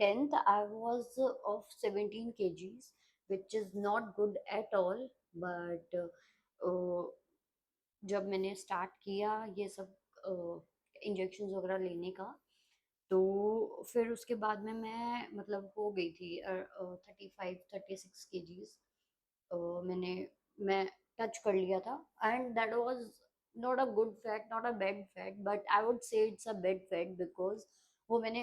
10th I was of 17 kgs, which is not good at all. But जब मैंने start किया ये सब इंजेक्शन वगैरह लेने का, तो फिर उसके बाद में मैं मतलब हो गई थी 35-36 kgs। मैंने मैं टच कर लिया था, and that was not a good fat, not a bad fat, but I would say it's a bad fat because वो मैंने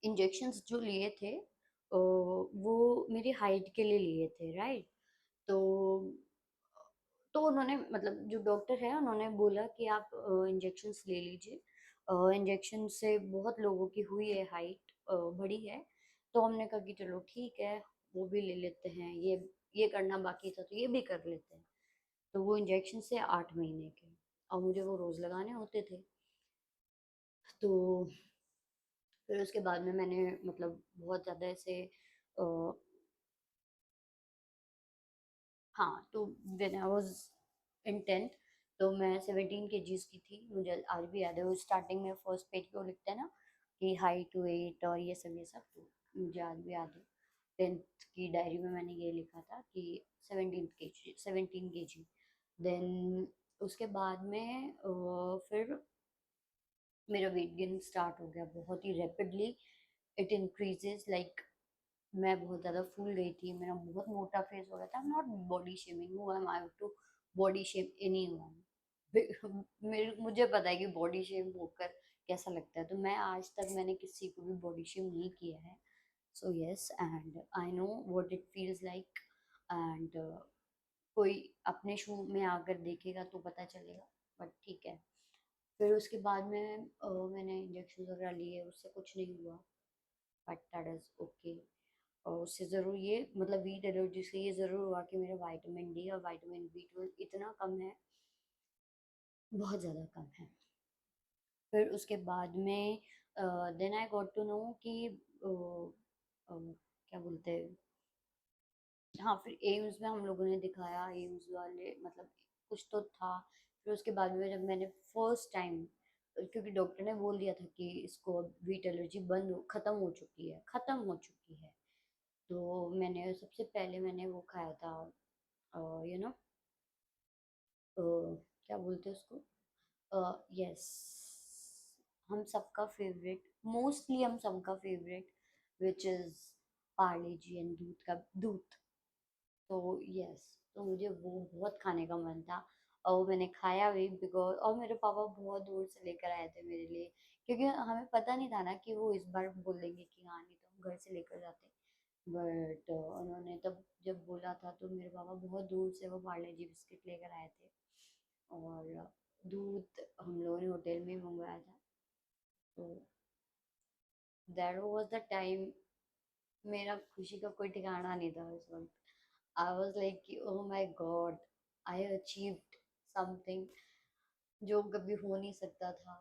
इंजेक्शंस जो लिए थे वो मेरी हाइट के लिए लिए थे, राइट। तो उन्होंने मतलब जो डॉक्टर है उन्होंने बोला कि आप इंजेक्शंस ले लीजिए, इंजेक्शन से बहुत लोगों की हुई है हाइट बढ़ी है। तो हमने कहा कि चलो ठीक है, वो भी ले लेते हैं, ये करना बाकी था तो ये भी कर लेते हैं। तो वो इंजेक्शन से 8 महीने के, और मुझे वो रोज लगाने होते थे। तो फिर उसके बाद में मैंने मतलब बहुत ज्यादा ऐसे हाँ, तो when I was in 10th, तो मैं 17 केजीज की थी। मुझे आज भी याद है, वो स्टार्टिंग में फर्स्ट पेज पे वो लिखते हैं ना कि हाइट वेट और ये सब, तो मुझे आज भी याद है। 10th की डायरी में मैंने ये लिखा था कि 17 केजी। देन उसके बाद में फिर मेरा वेट गेन स्टार्ट हो गया बहुत ही रैपिडली। इट इंक्रीजेस लाइक मैं बहुत ज़्यादा फूल गई थी, मेरा बहुत मोटा फेस हो गया था। Not body shaming, who am I to body shame anyone. मेरे मुझे पता है कि बॉडी शेम होकर कैसा लगता है, तो मैं आज तक मैंने किसी को भी बॉडी शेम नहीं किया है। So yes, and I know what it feels like. And कोई अपने शू में आकर देखेगा तो पता चलेगा, बट ठीक है। फिर उसके बाद में मैंने इंजेक्शन वगैरह लिए, उससे कुछ नहीं हुआ, बट दैट इज ओके। और उससे ज़रूर ये मतलब वीट एलर्जी से ये ज़रूर हुआ कि मेरा विटामिन डी और विटामिन B12 इतना कम है, बहुत ज़्यादा कम है। फिर उसके बाद में then I got to know कि क्या बोलते हैं, हाँ, फिर एम्स में हम लोगों ने दिखाया, एम्स वाले मतलब कुछ तो था। फिर उसके बाद में जब मैंने फर्स्ट टाइम, क्योंकि डॉक्टर ने बोल दिया था कि इसको अब वीट एलर्जी खत्म हो चुकी है, खत्म हो चुकी है। तो मैंने सबसे पहले मैंने वो खाया था, यू नो क्या बोलते हैं उसको, यस, हम सबका फेवरेट, मोस्टली हम सबका favourite, which is Parle G and दूध का दूध। तो यस, तो मुझे वो बहुत खाने का मन था, और वो मैंने खाया भी बिकॉज, और मेरे पापा बहुत दूर से लेकर आए थे मेरे लिए, क्योंकि हमें पता नहीं था ना कि वो इस बार बोल देंगे कि हाँ, नहीं तो हम घर से लेकर जाते। बट उन्होंने तब जब बोला था तो मेरे पापा बहुत दूर से वो पार्ले जी बिस्किट लेकर आए थे, और दूध हम लोगों ने होटल में ही मंगवाया था। तो दैट वाज द टाइम, मेरा खुशी का कोई ठिकाना नहीं था उस वक्त। आई वाज लाइक कि ओह my god, I achieved something जो कभी हो नहीं सकता था,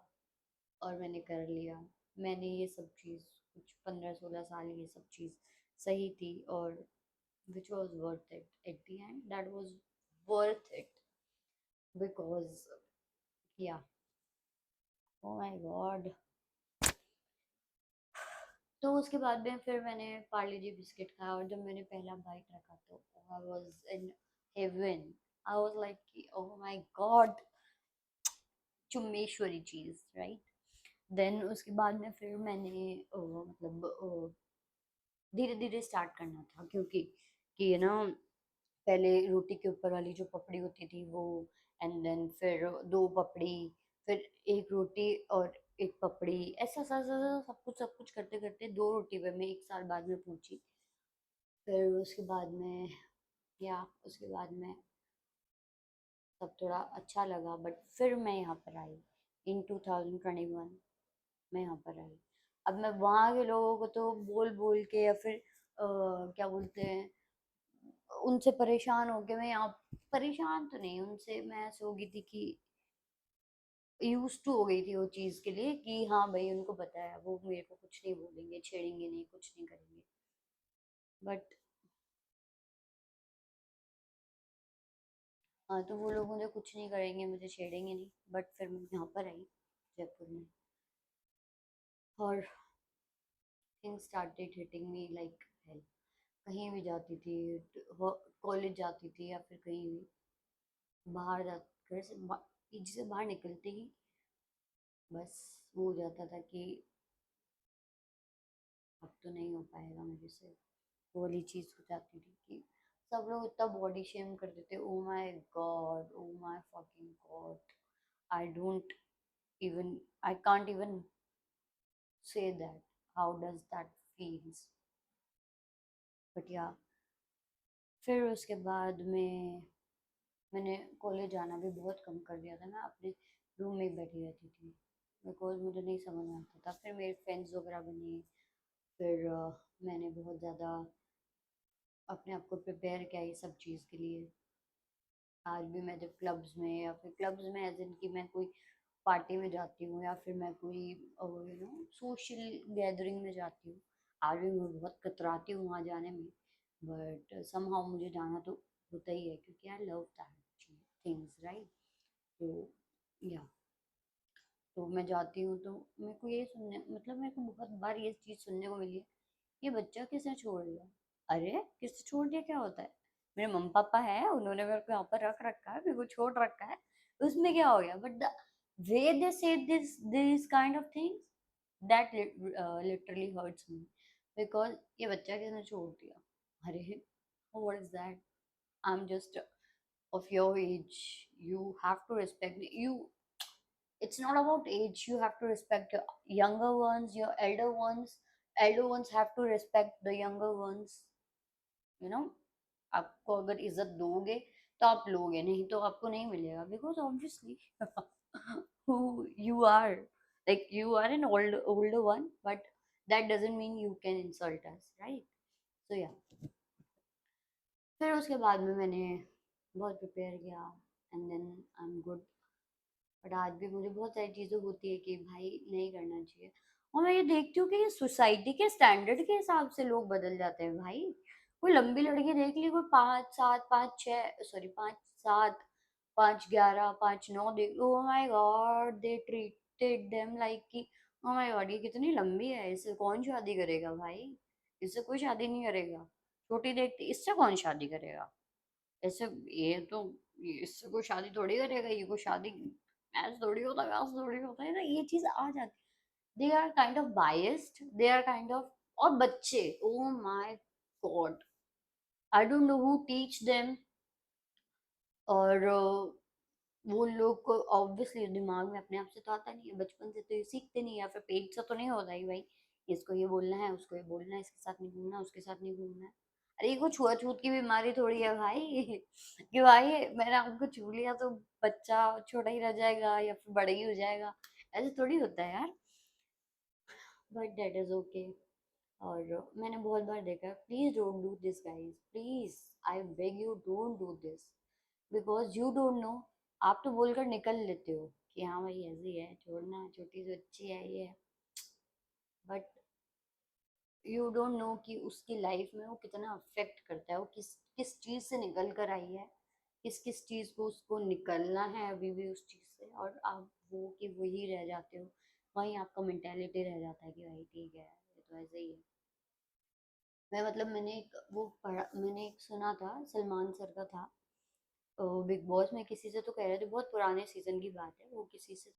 और मैंने कर लिया। मैंने ये सब चीज़ कुछ 15-16 साल ये सब चीज़ सही थी, और which was worth it at the end, that was worth it because yeah, oh my god। तो उसके बाद में फिर मैंने पार्ले जी बिस्किट खाया, और जब मैंने पहला बाइट रखा तो I was in heaven. I was like oh my god, चुम्मेश्वरी चीज, राइट। देन उसके बाद में फिर मैंने मतलब धीरे धीरे स्टार्ट करना था, क्योंकि कि ये ना पहले रोटी के ऊपर वाली जो पपड़ी होती थी वो, एंड देन फिर दो पपड़ी, फिर एक रोटी और एक पपड़ी, ऐसा सब कुछ करते करते 2 रोटी पे मैं 1 साल बाद में पहुंची। फिर उसके बाद में, या उसके बाद में सब थोड़ा अच्छा लगा, बट फिर मैं यहाँ पर आई इन 2021, मैं यहाँ पर आई। अब मैं वहाँ के लोगों को तो बोल बोल के या फिर क्या बोलते हैं, उनसे परेशान हो के मैं यहाँ, परेशान तो नहीं, उनसे मैं ऐसे हो गई थी कि यूज टू हो गई थी वो चीज़ के लिए कि हाँ भाई उनको पता है, वो मेरे को कुछ नहीं बोलेंगे, छेड़ेंगे नहीं, कुछ नहीं करेंगे। बट हाँ, तो वो लोग मुझे कुछ नहीं करेंगे, मुझे छेड़ेंगे नहीं, बट फिर मैं यहाँ पर आई जयपुर में। और things started hitting me like hell. कहीं भी जाती थी, कॉलेज जाती थी या फिर कहीं भी बाहर जा, घर से पीछे से बाहर निकलते ही बस वो हो जाता था कि अब तो नहीं हो पाएगा मेरे से। वो वाली चीज़ हो जाती थी कि सब लोग इतना बॉडी शेम करते थे। ओ my God, oh my fucking God, I don't even I can't even say that how does that feels, but yeah। फिर उसके बाद में मैंने कॉलेज जाना भी बहुत कम कर दिया था। मैं अपने रूम में ही बैठी रहती थी बिकॉज मुझे नहीं समझ में आता था। फिर मेरे फ्रेंड्स वगैरह बने। फिर मैंने बहुत ज़्यादा अपने आप को प्रिपेयर किया ये सब चीज़ के लिए। आज भी मैं जब क्लब्स में या फिर क्लब्स में एज इन कि मैं कोई पार्टी में जाती हूँ या फिर मैं कोई सोशल गैदरिंग में जाती हूँ, आज भी मैं बहुत कतराती हूँ वहाँ जाने में। बट समहाउ मुझे जाना तो होता ही है क्योंकि I love that things, right. तो या तो मैं जाती हूँ तो मेरे को ये सुनने मतलब मेरे को बहुत बार ये चीज़ सुनने को मिली है, ये बच्चा किसने छोड़ दिया। अरे किसने छोड़ दिया क्या होता है? मेरे मम्मी पापा है, उन्होंने मेरे को यहाँ पर रख रखा है, मेरे को छोड़ रखा है, उसमें क्या हो गया? बट द वे दे से this kind of things that literally hurts me because ये बच्चा किसने छोड़ दिया। अरे what is that? I am just of your age, you have to respect you. It's not about age, you have to respect your younger ones, your elder ones have to respect the younger ones, you know। आपको अगर इज्जत दोगे तो आप लोगे, नहीं तो आपको नहीं मिलेगा because obviously who you are, like you are an older one, but that doesn't mean you can insult us, right? So yeah, फिर उसके बाद में मैंने बहुत प्रिपेयर किया and then I am good. But आज भी मुझे बहुत सारी चीज़ें होती है कि भाई नहीं करना चाहिए। और मैं ये देखती हूँ कि ये सोसाइटी के स्टैंडर्ड के हिसाब से लोग बदल जाते हैं भाई। कोई लंबी लड़की देख ली, कोई 5'7", 5'6", सॉरी 5'7", 5'11", 5'9" देख लो, oh my god they treated them like कि ओ माय गॉड ये कितनी लंबी है, इससे कौन शादी करेगा भाई? इससे कोई शादी नहीं करेगा। छोटी देखती, इससे कौन शादी करेगा? ऐसे ये तो इससे कोई शादी थोड़ी करेगा, ये कोई शादी मैच थोड़ी होता है, मैच थोड़ी होता है ना, ये चीज आ जाती। They are kind of biased, they are kind of. और बच्चे, oh my god, I don't know who teach them. और वो लोग को ऑब्वियसली दिमाग में अपने आप से तो आता नहीं है, बचपन से तो ये सीखते नहीं, या फिर पेट से तो नहीं होता ही भाई इसको ये बोलना है, उसको ये बोलना है, इसके साथ नहीं घूमना, उसके साथ नहीं घूमना है। अरे ये कोई छुआछूत की बीमारी थोड़ी है भाई कि भाई मैंने आपको छू लिया तो बच्चा छोटा ही रह जाएगा या फिर बड़ा ही हो जाएगा, ऐसे थोड़ी होता है यार। But that is okay. और मैंने बहुत बार देखा, please don't do this guys, please I beg you don't do this because you don't know. आप तो बोलकर निकल लेते हो कि हाँ भाई ऐसी है, छोड़ना, छोटी सी अच्छी है ये, बट यू डोंट नो कि उसकी लाइफ में वो कितना अफेक्ट करता है, वो किस किस चीज़ से निकल कर आई है, किस किस चीज़ को उसको निकलना है अभी भी उस चीज़ से, और आप वो कि वही रह जाते हो। वहीं आपका मेंटेलिटी रह जाता है कि भाई ठीक है ये तो ऐसे ही है। मैं मतलब मैंने एक वो पढ़ा, मैंने एक सुना था, सलमान सर का था बिग बॉस में, किसी से तो कह रहे थे, बहुत पुराने सीजन की बात है, वो किसी से